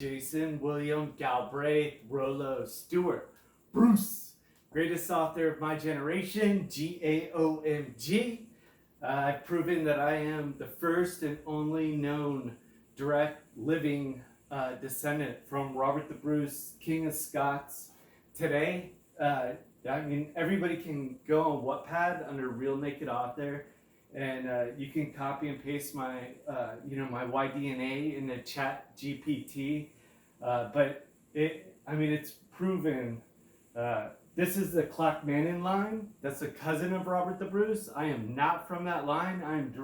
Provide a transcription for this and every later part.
Jason William Galbraith Rollo Stuart. Bruce, greatest author of my generation, GAOMG. I've proven that I am the first and only known direct living descendant from Robert the Bruce, King of Scots. Today, everybody can go on Wattpad under Real Naked Author, and you can copy and paste my, my YDNA in the Chat GPT. But it's proven. This is the Clackmannan line. That's a cousin of Robert the Bruce. I am not from that line. I'm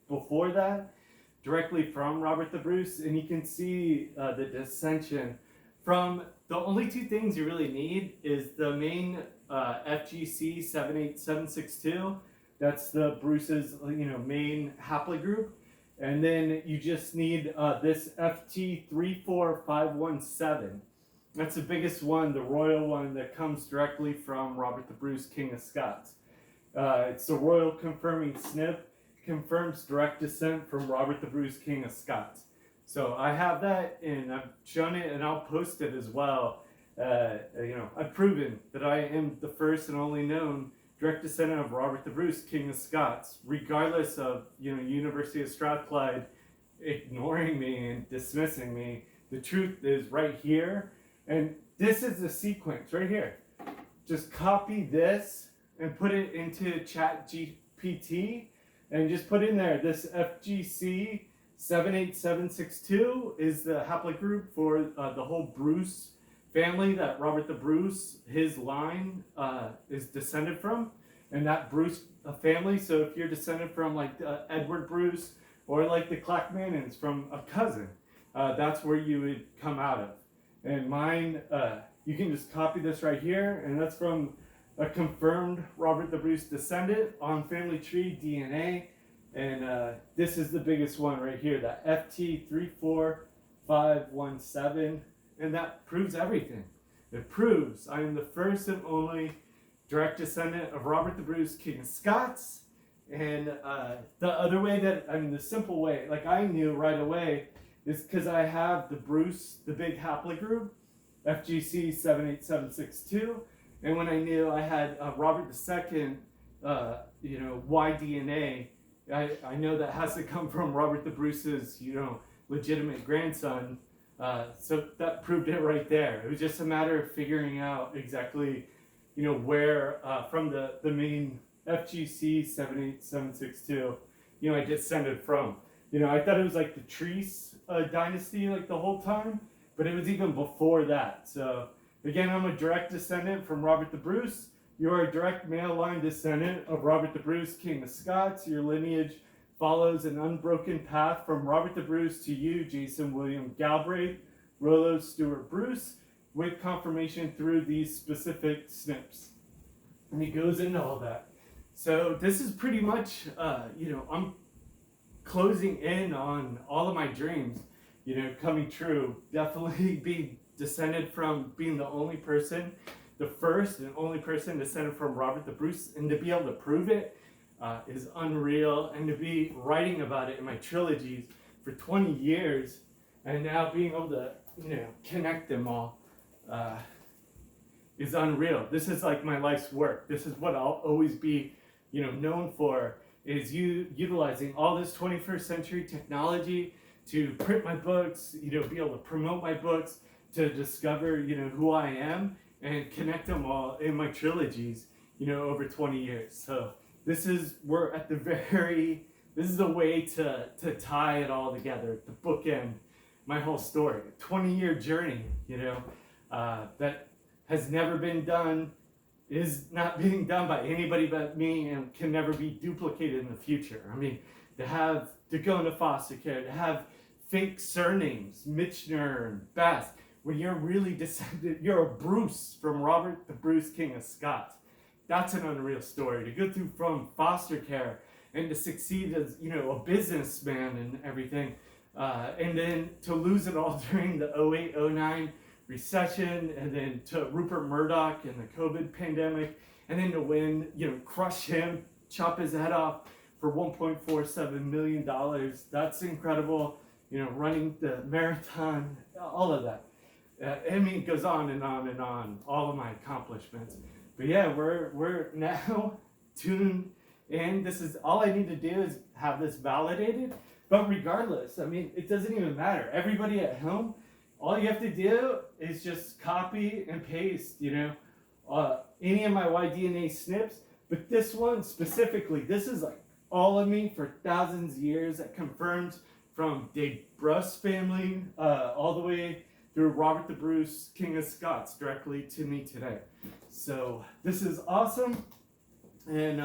before that, directly from Robert the Bruce. And you can see the dissension from the only two things you really need is the main FGC 78762. That's the Bruce's, main haplogroup. And then you just need this FT34517. That's the biggest one, the royal one that comes directly from Robert the Bruce, King of Scots. It's the royal confirming SNP, confirms direct descent from Robert the Bruce, King of Scots. So I have that, and I've shown it, and I'll post it as well. I've proven that I am the first and only known direct descendant of Robert the Bruce, King of Scots, regardless of University of Strathclyde ignoring me and dismissing me. The truth is right here, and this is the sequence right here. Just copy this and put it into Chat GPT, and just put in there this FGC 78762 is the haplogroup for the whole Bruce family that Robert the Bruce, his line is descended from, and that Bruce family. So if you're descended from like Edward Bruce or like the Clackmannans from a cousin, that's where you would come out of. And mine, you can just copy this right here, and that's from a confirmed Robert the Bruce descendant on family tree DNA. And this is the biggest one right here, that FT34517. And that proves everything. It proves I am the first and only direct descendant of Robert the Bruce, King of Scots. And the other way the simple way, like I knew right away, is because I have the Bruce, the big haplogroup, FGC 78762. And when I knew I had Robert II, YDNA, I know that has to come from Robert the Bruce's, legitimate grandson. So that proved it right there. It was just a matter of figuring out exactly, where from the main FGC 78762, I descended from. I thought it was like the Treese Dynasty like the whole time, but it was even before that. So again, I'm a direct descendant from Robert the Bruce. You are a direct male line descendant of Robert the Bruce, King of Scots. Your lineage follows an unbroken path from Robert the Bruce to you, Jason William Galbraith Rollo Stuart Bruce, with confirmation through these specific SNPs. And he goes into all that. So this is pretty much, I'm closing in on all of my dreams, coming true. Definitely being descended from being the first and only person descended from Robert the Bruce, and to be able to prove it is unreal, and to be writing about it in my trilogies for 20 years, and now being able to, connect them all is unreal. This is like my life's work. This is what I'll always be, known for, is utilizing all this 21st century technology to print my books, be able to promote my books, to discover, who I am, and connect them all in my trilogies, over 20 years. So this is a way to tie it all together, to bookend my whole story. A 20-year journey, that has never been done, is not being done by anybody but me, and can never be duplicated in the future. To go into foster care, to have fake surnames, Mitchner and Best, when you're really descended, you're a Bruce from Robert the Bruce, King of Scots. That's an unreal story. To go through from foster care and to succeed as, a businessman and everything. And then to lose it all during the 08-09 recession, and then to Rupert Murdoch and the COVID pandemic, and then to win, crush him, chop his head off for $1.47 million. That's incredible. Running the marathon all of that. I mean, it goes on and on and on, all of my accomplishments. But yeah, we're now tuned in. This is all I need to do is have this validated. But regardless, I mean, it doesn't even matter. Everybody at home, all you have to do is just copy and paste, any of my Y-DNA SNPs. But this one specifically, this is like all of me for thousands of years. That confirms from Dave Bruce family all the way through Robert the Bruce, King of Scots, directly to me today. So this is awesome. And,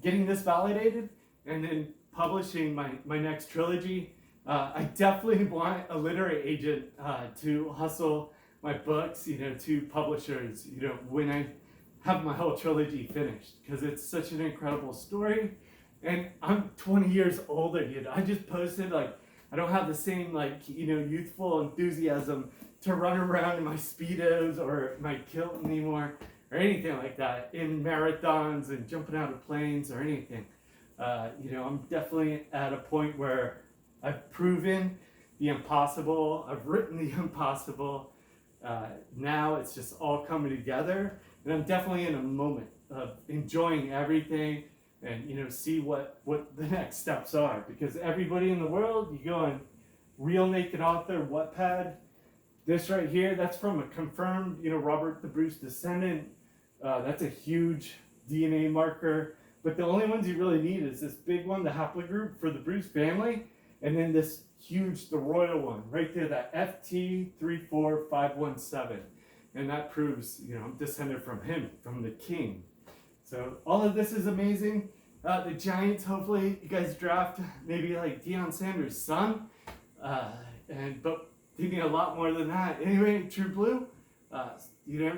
getting this validated and then publishing my next trilogy. I definitely want a literary agent to hustle my books, to publishers, when I have my whole trilogy finished, because it's such an incredible story. And I'm 20 years older, I just posted, I don't have the same, youthful enthusiasm to run around in my Speedos or my kilt anymore, or anything like that, in marathons and jumping out of planes or anything. I'm definitely at a point where I've proven the impossible, I've written the impossible. Now it's just all coming together, and I'm definitely in a moment of enjoying everything and see what the next steps are, because everybody in the world, you go on Real Naked Author, Wattpad, this right here, that's from a confirmed Robert the Bruce descendant. That's a huge DNA marker, but the only ones you really need is this big one, the haplogroup for the Bruce family, and then this huge, the royal one right there, that FT34517, and that proves I'm descended from him, from the king. So all of this is amazing. The Giants, hopefully you guys draft maybe like Deion Sanders' son, but they need a lot more than that. Anyway, True Blue,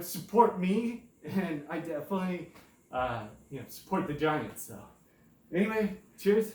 support me, and I definitely support the Giants. So anyway, cheers.